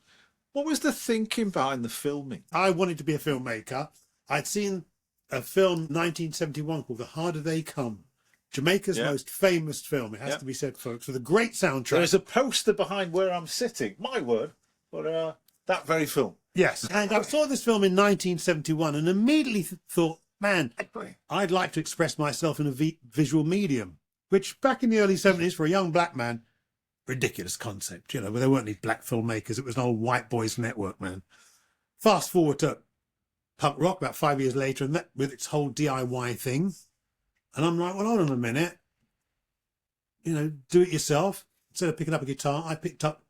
Speaker 2: What was the thinking behind the filming?
Speaker 3: I wanted to be a filmmaker. I'd seen a film 1971 called The Harder They Come, Jamaica's most famous film, it has to be said, folks, with a great soundtrack.
Speaker 2: There's a poster behind where I'm sitting, my word, for that very film.
Speaker 3: Yes, and I saw this film in 1971 and immediately thought, man, I'd like to express myself in a visual medium, which back in the early 70s for a young black man, ridiculous concept, you know, where there weren't any black filmmakers. It was an old white boys network, man. Fast forward to punk rock about 5 years later, and that with its whole DIY thing. And I'm like, well, hold on a minute. You know, do it yourself. Instead of picking up a guitar, I picked up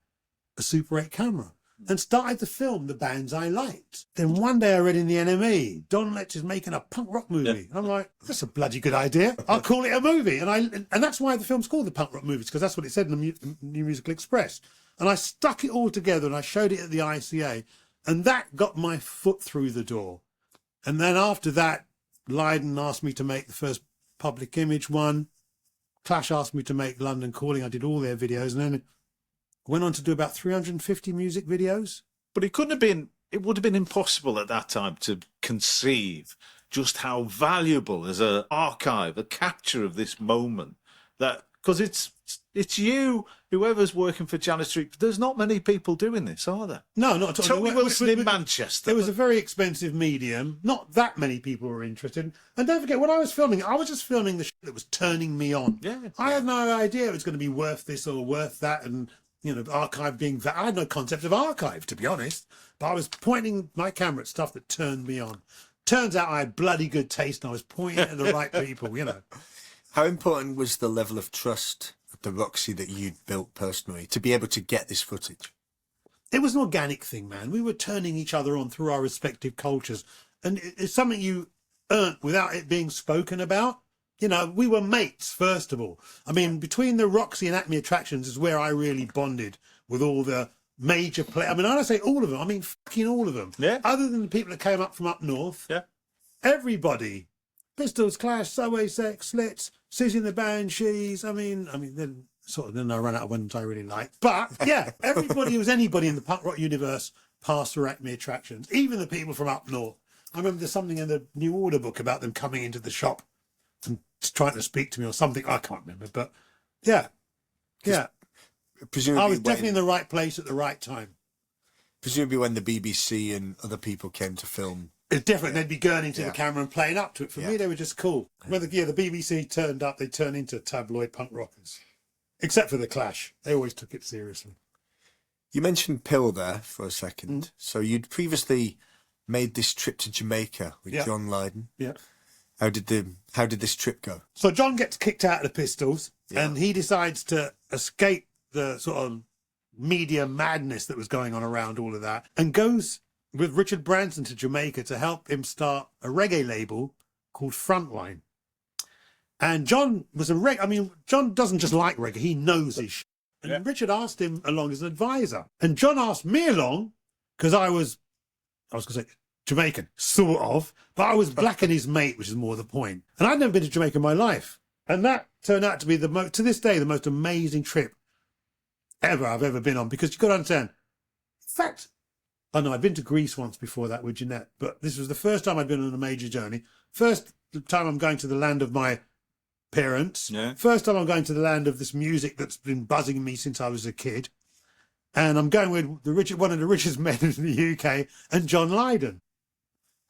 Speaker 3: a Super 8 camera and started to film the bands I liked. Then one day I read in the NME, Don Letts is making a punk rock movie. And I'm like, that's a bloody good idea. I'll call it a movie. And that's why the film's called the Punk Rock Movies, because that's what it said in the New Musical Express. And I stuck it all together and I showed it at the ICA. And that got my foot through the door. And then after that, Lydon asked me to make the first Public Image one. Clash asked me to make London Calling. I did all their videos. And then went on to do about 350 music videos.
Speaker 2: But it would have been impossible at that time to conceive just how valuable as an archive, a capture of this moment, that, because it's you, whoever's working for Janet Street. There's not many people doing this, are there?
Speaker 3: No, not at all.
Speaker 2: Tony Wilson in Manchester.
Speaker 3: It was a very expensive medium. Not that many people were interested. And don't forget, when I was filming, I was just filming the shit that was turning me on. Yeah. I had no idea it was going to be worth this or worth that, and you know, archive being that. I had no concept of archive, to be honest. But I was pointing my camera at stuff that turned me on. Turns out I had bloody good taste and I was pointing at the right people, you know.
Speaker 4: How important was the level of trust at the Roxy that you'd built personally to be able to get this footage?
Speaker 3: It was an organic thing, man. We were turning each other on through our respective cultures. And it's something you earned without it being spoken about. You know, we were mates, first of all. I mean, between the Roxy and Acme Attractions is where I really bonded with all the major players. I mean, I don't say all of them. I mean, fucking all of them. Yeah. Other than the people that came up from up north. Yeah. Everybody. Pistols, Clash, Subway Sex, Slits, Susie and the Banshees. I mean, then I ran out of ones I really liked. But, yeah, everybody who was anybody in the punk rock universe pass through Acme attractions, even the people from up north. I remember there's something in the new order book about them coming into the shop and trying to speak to me or something. I can't remember, but yeah.
Speaker 4: Presumably
Speaker 3: I was definitely in the right place at the right time.
Speaker 4: Presumably when the BBC and other people came to film.
Speaker 3: It's different. They'd be gurning to the camera and playing up to it. For me, they were just cool. When the BBC turned up, they turned into tabloid punk rockers. Except for The Clash. They always took it seriously.
Speaker 4: You mentioned Pill there for a second. So you'd previously made this trip to Jamaica with John Lydon.
Speaker 3: Yeah.
Speaker 4: How did this trip go?
Speaker 3: So John gets kicked out of the Pistols and he decides to escape the sort of media madness that was going on around all of that and goes with Richard Branson to Jamaica to help him start a reggae label called Frontline. And John was John doesn't just like reggae, he knows his shit. And Richard asked him along as an advisor. And John asked me along, because I was going to say Jamaican, sort of, but I was black and his mate, which is more the point. And I'd never been to Jamaica in my life. And that turned out to be to this day, the most amazing trip I've ever been on, because you've got to understand, in fact, I'd been to Greece once before that with Jeanette, but this was the first time I'd been on a major journey. First time I'm going to the land of my parents. Yeah. First time I'm going to the land of this music that's been buzzing me since I was a kid. And I'm going with one of the richest men in the UK, and John Lydon.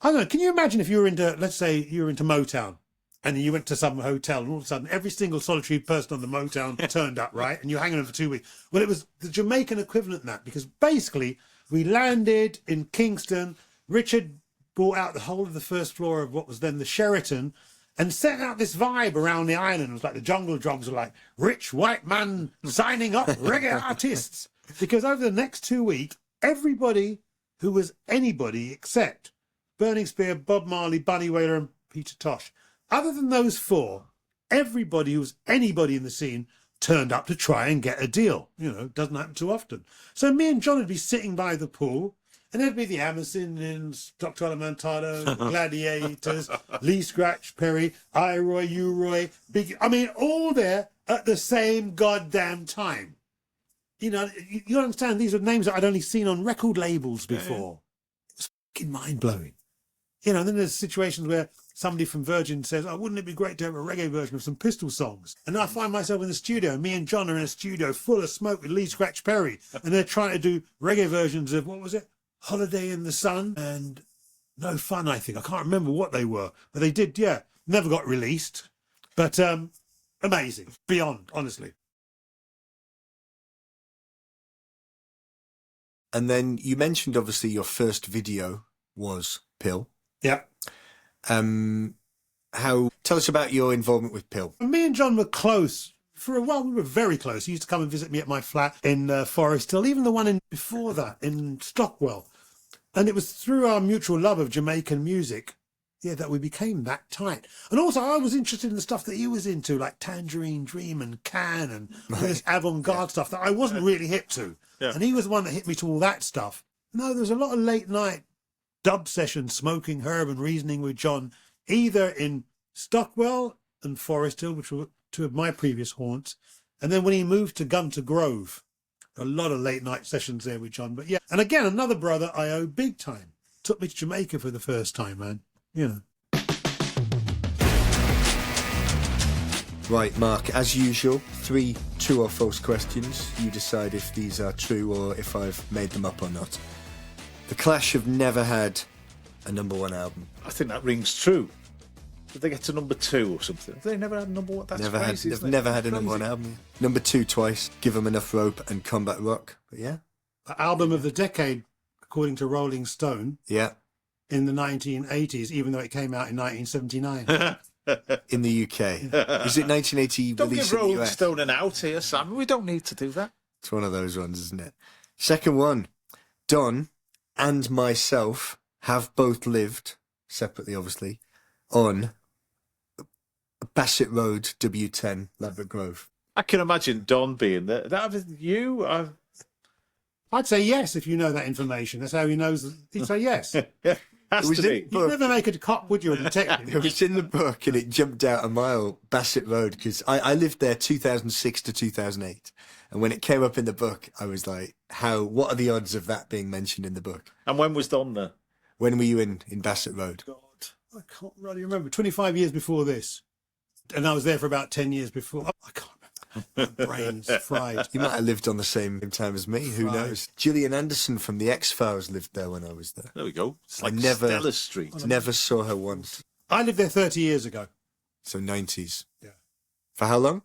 Speaker 3: I don't know, can you imagine if you were let's say you were into Motown, and you went to some hotel, and all of a sudden every single solitary person on the Motown turned up, right? And you're hanging on for 2 weeks. Well, it was the Jamaican equivalent of that, because basically we landed in Kingston. Richard brought out the whole of the first floor of what was then the Sheraton and set out this vibe around the island. It was like the jungle drums were like, rich white man signing up reggae artists. Because over the next 2 weeks, everybody who was anybody except Burning Spear, Bob Marley, Bunny Wailer and Peter Tosh, other than those four, everybody who was anybody in the scene turned up to try and get a deal. Doesn't happen too often. So me and John would be sitting by the pool, and there'd be the Amazons, Dr. Alamantado, Gladiators, Lee Scratch Perry, I Roy, You Roy, all there at the same goddamn time. You understand, these are names that I'd only seen on record labels before. It was fucking mind-blowing. And then there's situations where somebody from Virgin says, wouldn't it be great to have a reggae version of some Pistol songs? And I find myself in the studio, me and John are in a studio full of smoke with Lee Scratch Perry, and they're trying to do reggae versions of, what was it? Holiday in the Sun and No Fun, I think. I can't remember what they were, but they did, never got released. But amazing, beyond, honestly.
Speaker 4: And then you mentioned, obviously, your first video was Pill.
Speaker 3: Yeah.
Speaker 4: Tell us about your involvement with Pill.
Speaker 3: Me and John were close. For a while, we were very close. He used to come and visit me at my flat in Forest Hill, even the one before that in Stockwell. And it was through our mutual love of Jamaican music, that we became that tight. And also, I was interested in the stuff that he was into, like Tangerine Dream and Can and all this avant-garde stuff that I wasn't really hip to. Yeah. And he was the one that hit me to all that stuff. No, there was a lot of late night dub sessions, smoking herb and reasoning with John, either in Stockwell and Forest Hill, which were two of my previous haunts. And then when he moved to Gunter Grove, a lot of late night sessions there with John. But and again, another brother I owe big time. Took me to Jamaica for the first time, man.
Speaker 4: Right, Mark, as usual, 3 true or false questions. You decide if these are true or if I've made them up or not. The Clash have never had a #1 album.
Speaker 2: I think that rings true. Did they get to #2 or something? Have they never had a #1? That's crazy.
Speaker 4: They've never had a #1 album. #2 twice, Give 'Em Enough Rope and Combat Rock. But
Speaker 3: the album of the decade, according to Rolling Stone.
Speaker 4: Yeah.
Speaker 3: In the 1980s, even though it came out in 1979.
Speaker 4: In the UK. Is it 1980
Speaker 2: don't
Speaker 4: release
Speaker 2: give
Speaker 4: in the
Speaker 2: Rolling
Speaker 4: US?
Speaker 2: Stone an out here, Sam. We don't need to do that.
Speaker 4: It's one of those ones, isn't it? Second one. Don and myself have both lived, separately obviously, on Bassett Road, W10, Ladbroke Grove.
Speaker 2: I can imagine Don being there. That was you?
Speaker 3: I'd say yes if you know that information. That's how he knows. He'd say yes.
Speaker 2: Yeah. Has
Speaker 4: was
Speaker 2: to
Speaker 4: in
Speaker 2: be.
Speaker 4: the
Speaker 3: You'd never make a cop, would you, a
Speaker 4: It
Speaker 3: detective?
Speaker 4: was in the book and it jumped out a mile, Bassett Road, because I lived there 2006 to 2008. And when it came up in the book, I was like, what are the odds of that being mentioned in the book?
Speaker 2: And when was Don there?
Speaker 4: When were you in Bassett Road?
Speaker 3: God, I can't really remember. 25 years before this. And I was there for about 10 years before. I can't remember. My brain's fried.
Speaker 4: You might have lived on the same time as me. Who
Speaker 3: Right.
Speaker 4: knows? Gillian Anderson from The X-Files lived there when I was there.
Speaker 2: There we go. It's
Speaker 4: I
Speaker 2: like
Speaker 4: never-
Speaker 2: Stella Street.
Speaker 4: Never saw her once.
Speaker 3: I lived there 30 years ago.
Speaker 4: So 90s.
Speaker 3: Yeah.
Speaker 4: For how long?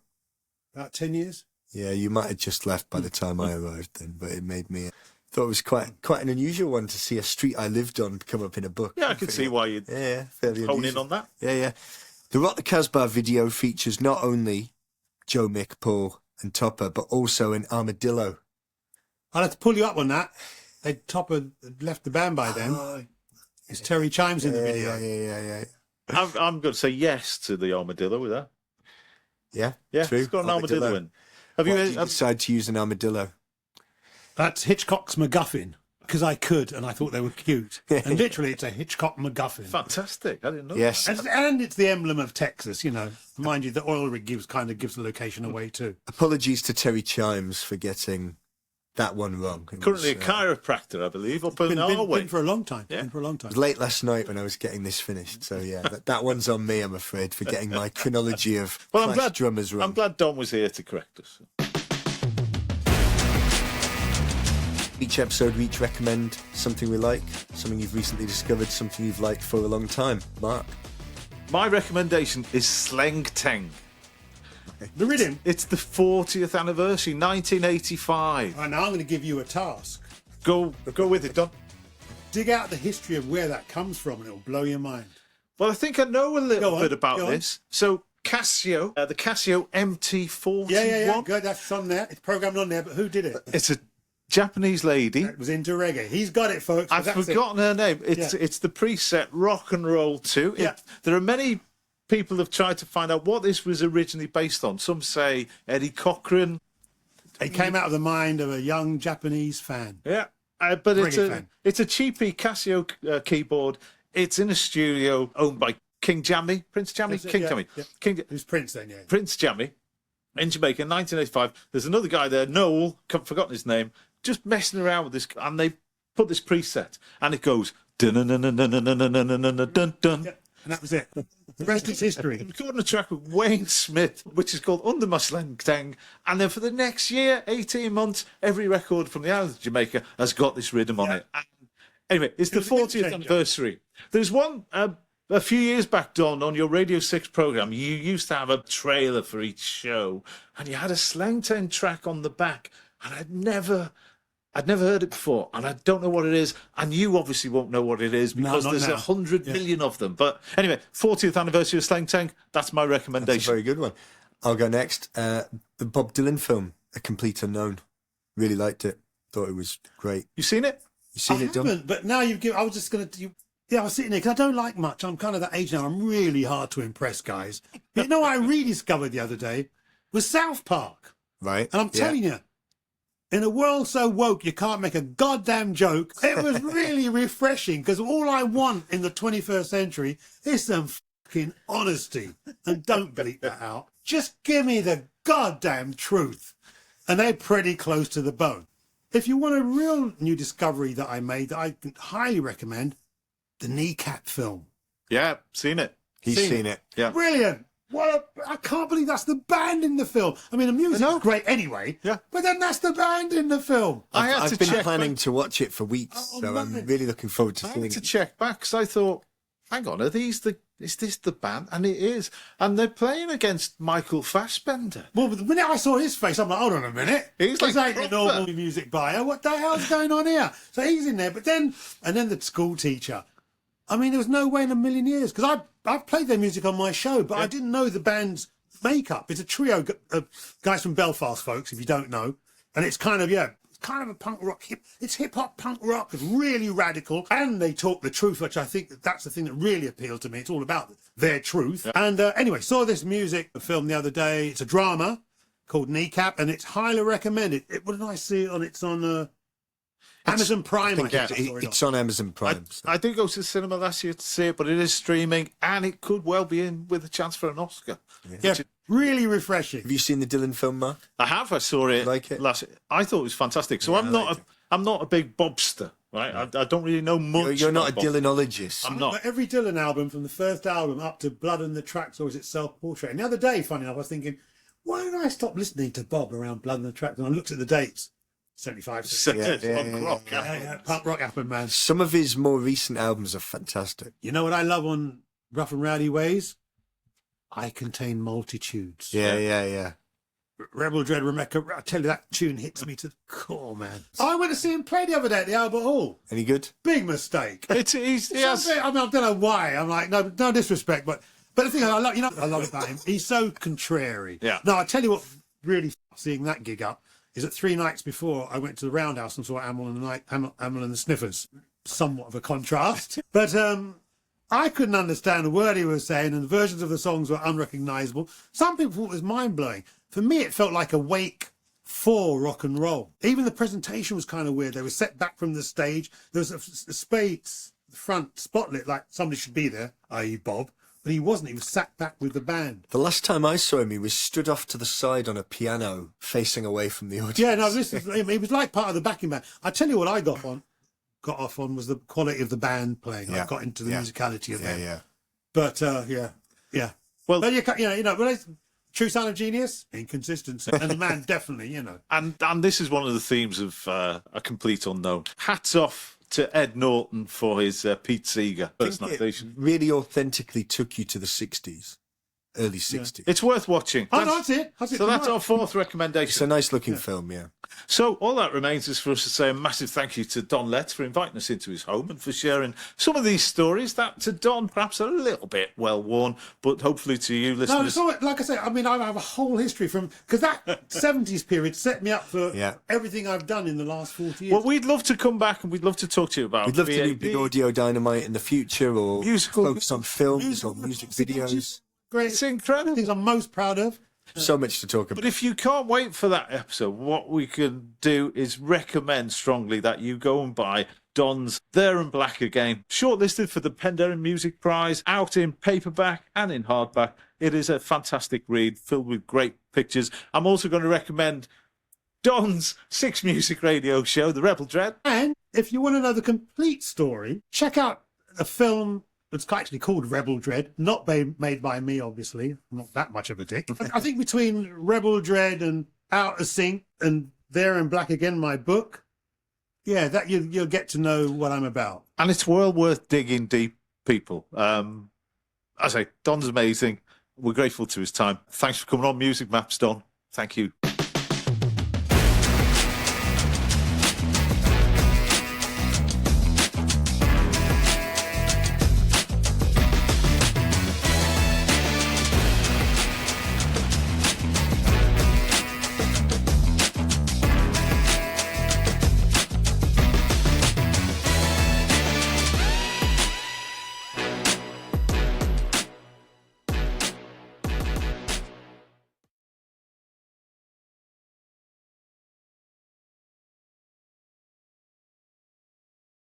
Speaker 3: About 10 years.
Speaker 4: Yeah, you might have just left by the time I arrived then, but it made me... thought it was quite an unusual one to see a street I lived on come up in a book.
Speaker 2: Yeah, I can see why you'd
Speaker 4: Yeah, fairly
Speaker 2: hone in
Speaker 4: unusual.
Speaker 2: on that.
Speaker 4: Yeah. The Rock the Casbah video features not only Joe, Mick, Paul and Topper, but also an armadillo.
Speaker 3: I'll have to pull you up on that. Topper had left the band by then. It's Terry Chimes in the video.
Speaker 4: Yeah.
Speaker 2: I'm going to say yes to the armadillo with that.
Speaker 4: Yeah,
Speaker 2: Yeah,
Speaker 4: true.
Speaker 2: it's got an armadillo in. Have
Speaker 4: Why
Speaker 2: you?
Speaker 4: did you decide to use an armadillo?
Speaker 3: That's Hitchcock's MacGuffin. Because I could, and I thought they were cute. And literally, it's a Hitchcock MacGuffin.
Speaker 2: Fantastic! I didn't know.
Speaker 4: Yes.
Speaker 3: And it's the emblem of Texas, you know. Mind you, the oil rig gives the location away too.
Speaker 4: Apologies to Terry Chimes for getting that one wrong. It
Speaker 2: Currently a
Speaker 4: was,
Speaker 2: chiropractor, I believe, up in our way.
Speaker 3: Been for a long time.
Speaker 2: Yeah.
Speaker 3: Been for a long time.
Speaker 4: It was late last night when I was getting this finished. So yeah, that one's on me, I'm afraid, for getting my chronology of
Speaker 2: Well, I'm
Speaker 4: Clash
Speaker 2: glad
Speaker 4: drummers wrong.
Speaker 2: I'm glad Don was here to correct us.
Speaker 4: Each episode we each recommend something we like, something you've recently discovered, something you've liked for a long time. Mark?
Speaker 2: My recommendation is Sleng Teng.
Speaker 3: The rhythm.
Speaker 2: It's the 40th anniversary, 1985.
Speaker 3: Right, now I'm going to give you a task.
Speaker 2: Go with it, Don.
Speaker 3: Dig out the history of where that comes from, and it'll blow your mind.
Speaker 2: Well, I think I know a little
Speaker 3: Go on,
Speaker 2: bit about
Speaker 3: go on.
Speaker 2: this. So Casio, the Casio MT41.
Speaker 3: Yeah. Good, that's on there. It's programmed on there, but who did it?
Speaker 2: It's a Japanese lady.
Speaker 3: It was into reggae. He's got it, folks.
Speaker 2: I've forgotten her name. It's the preset Rock and Roll 2.
Speaker 3: Yeah.
Speaker 2: There are many people have tried to find out what this was originally based on. Some say Eddie Cochran.
Speaker 3: It came out of the mind of a young Japanese fan.
Speaker 2: Yeah. But
Speaker 3: Reggae
Speaker 2: it's
Speaker 3: fan.
Speaker 2: a cheapy Casio keyboard. It's in a studio owned by King Jammy. Prince Jammy?
Speaker 3: That's it,
Speaker 2: King
Speaker 3: yeah,
Speaker 2: Jammy.
Speaker 3: yeah.
Speaker 2: King,
Speaker 3: Who's Prince then, yeah.
Speaker 2: Prince Jammy in Jamaica in 1985. There's another guy there, Noel, forgotten his name, just messing around with this, and they put this preset, and it goes dun dun dun dun dun dun dun dun dun dun dun.
Speaker 3: Yeah, and that was it. The rest is history.
Speaker 2: Recording a track with Wayne Smith, which is called Under My Sleng Teng, and then for the next year, 18 months, every record from the island of Jamaica has got this rhythm on it. And anyway, it's the
Speaker 3: was a game
Speaker 2: 40th
Speaker 3: changer.
Speaker 2: anniversary. There's one. A few years back, Don, on your Radio 6 programme, you used to have a trailer for each show, and you had a Sleng Teng track on the back, and I'd never heard it before, and I don't know what it is, and you obviously won't know what it is because
Speaker 3: not
Speaker 2: there's
Speaker 3: now.
Speaker 2: 100 million of them. But anyway, 40th anniversary of Sleng Teng, that's my
Speaker 4: That's a
Speaker 2: recommendation.
Speaker 4: very good one. I'll go next. The Bob Dylan film, A Complete Unknown. Really liked it. Thought it was great.
Speaker 2: You seen it?
Speaker 4: You seen
Speaker 3: I
Speaker 4: it, Dom?
Speaker 3: haven't, but now you've given. I was just going to. Yeah, I was sitting there because I don't like much. I'm kind of that age now. I'm really hard to impress, guys. But you know what I rediscovered the other day was South Park.
Speaker 4: Right.
Speaker 3: And I'm telling you, in a world so woke you can't make a goddamn joke, it was really refreshing because all I want in the 21st century is some fucking honesty. And don't bleep that out. Just give me the goddamn truth. And they're pretty close to the bone. If you want a real new discovery that I made that I can highly recommend, the Kneecap film.
Speaker 2: Yeah, seen it.
Speaker 4: He's seen it.
Speaker 2: Yeah.
Speaker 3: Brilliant. I can't believe that's the band in the film. I mean, the music's great anyway.
Speaker 2: Yeah.
Speaker 3: But then that's the band in the film.
Speaker 4: I've been
Speaker 2: check
Speaker 4: planning
Speaker 2: back.
Speaker 4: to watch it for weeks,
Speaker 3: Oh,
Speaker 4: so I'm
Speaker 3: man.
Speaker 4: really looking forward to
Speaker 2: I
Speaker 4: seeing
Speaker 2: had to
Speaker 4: it.
Speaker 2: check back because I thought, hang on, is this the band? And it is. And they're playing against Michael Fassbender.
Speaker 3: Well, the minute I saw his face, I'm like, hold on a minute.
Speaker 2: He's like
Speaker 3: this ain't the
Speaker 2: proper.
Speaker 3: normal music bio. What the hell's going on here? So he's in there. But then the school teacher. I mean, there was no way in a million years. Because I've played their music on my show, but I didn't know the band's makeup. It's a trio of guys from Belfast, folks, if you don't know. And it's kind of, it's kind of a punk rock. It's hip-hop punk rock. It's really radical. And they talk the truth, which I think that's the thing that really appealed to me. It's all about their truth. Yeah. And anyway, saw this music film the other day. It's a drama called Kneecap, and it's highly recommended. What did I see it on? It's on Amazon Prime, I
Speaker 4: I
Speaker 3: think.
Speaker 4: think it's on Amazon Prime. so.
Speaker 2: I did go to the cinema last year to see it, but it is streaming, and it could well be in with a chance for an Oscar.
Speaker 3: Yeah, really refreshing.
Speaker 4: Have you seen the Dylan film, Mark?
Speaker 2: I have. I saw it.
Speaker 4: Like it?
Speaker 2: I thought it was fantastic. So
Speaker 4: Yeah,
Speaker 2: I'm not a big Bobster, right? I don't really know much.
Speaker 4: You're not a
Speaker 2: about Bob.
Speaker 4: Dylanologist.
Speaker 2: I'm not.
Speaker 3: But every Dylan album, from the first album up to Blood and the Tracks, or is it Self-Portrait? And the other day, funny enough, I was thinking, why did I stop listening to Bob around Blood and the Tracks? And I looked at the dates. 75.
Speaker 2: Punk rock.
Speaker 3: Punk rock happened, man.
Speaker 4: Some of his more recent albums are fantastic.
Speaker 3: You know what I love on Rough and Rowdy Ways? I Contain Multitudes.
Speaker 4: Yeah.
Speaker 3: Rebel Dread, Rebecca. I tell you, that tune hits me to the core, man. I went to see him play the other day at the Albert Hall.
Speaker 4: Any good?
Speaker 3: Big mistake.
Speaker 2: He
Speaker 3: I don't know why. I'm like, no disrespect, but the thing I love, I love about him. He's so contrary.
Speaker 2: Yeah.
Speaker 3: No, I tell you what, really seeing that gig up is that 3 nights before I went to the Roundhouse and saw Amel and the Sniffers. Somewhat of a contrast, but I couldn't understand a word he was saying, and the versions of the songs were unrecognisable. Some people thought it was mind blowing. For me, it felt like a wake for rock and roll. Even the presentation was kind of weird. They were set back from the stage. There was a space front spotlit, like somebody should be there, i.e. Bob. But he wasn't. He was sat back with the band.
Speaker 4: The last time I saw him, he was stood off to the side on a piano, facing away from the audience.
Speaker 3: Yeah, no, he was like part of the backing band. I tell you what I got off on was the quality of the band playing. I got into the musicality of it.
Speaker 4: Yeah.
Speaker 3: But yeah.
Speaker 2: Well,
Speaker 3: but but true sign of genius, inconsistency, and the man definitely,
Speaker 2: And this is one of the themes of A Complete Unknown. Hats off to Ed Norton for his Pete Seeger
Speaker 4: I think it
Speaker 2: personalisation.
Speaker 4: really authentically took you to the 60s, early 60s.
Speaker 2: It's worth watching.
Speaker 3: That's it.
Speaker 2: So that's our fourth recommendation.
Speaker 4: It's a nice looking film, yeah.
Speaker 2: So all that remains is for us to say a massive thank you to Don Letts for inviting us into his home and for sharing some of these stories that to Don perhaps are a little bit well worn, but hopefully to you
Speaker 3: No,
Speaker 2: listeners.
Speaker 3: it's all, like I say, I mean, I have a whole history because that 70s period set me up for everything I've done in the last 40 years.
Speaker 2: Well, we'd love to come back and we'd love to talk to you about
Speaker 4: We'd love to do
Speaker 2: VAB.
Speaker 4: Big Audio Dynamite in the future, or
Speaker 2: Musical-
Speaker 4: focus on films or music videos.
Speaker 3: Great.
Speaker 2: It's incredible.
Speaker 3: Things I'm most proud of.
Speaker 4: So much to talk about.
Speaker 2: But if you can't wait for that episode, what we can do is recommend strongly that you go and buy Don's There and Black Again, shortlisted for the Penderyn Music Prize, out in paperback and in hardback. It is a fantastic read filled with great pictures. I'm also going to recommend Don's 6 Music Radio show, The Rebel Dread.
Speaker 3: And if you want to know the complete story, check out a film that's actually called Rebel Dread, not made by me, obviously. I'm not that much of a dick. I think between Rebel Dread and Out of Sync and There and Black Again, my book, that you'll get to know what I'm about.
Speaker 2: And it's well worth digging deep, people. I say, Don's amazing. We're grateful to his time. Thanks for coming on Music Maps, Don. Thank you.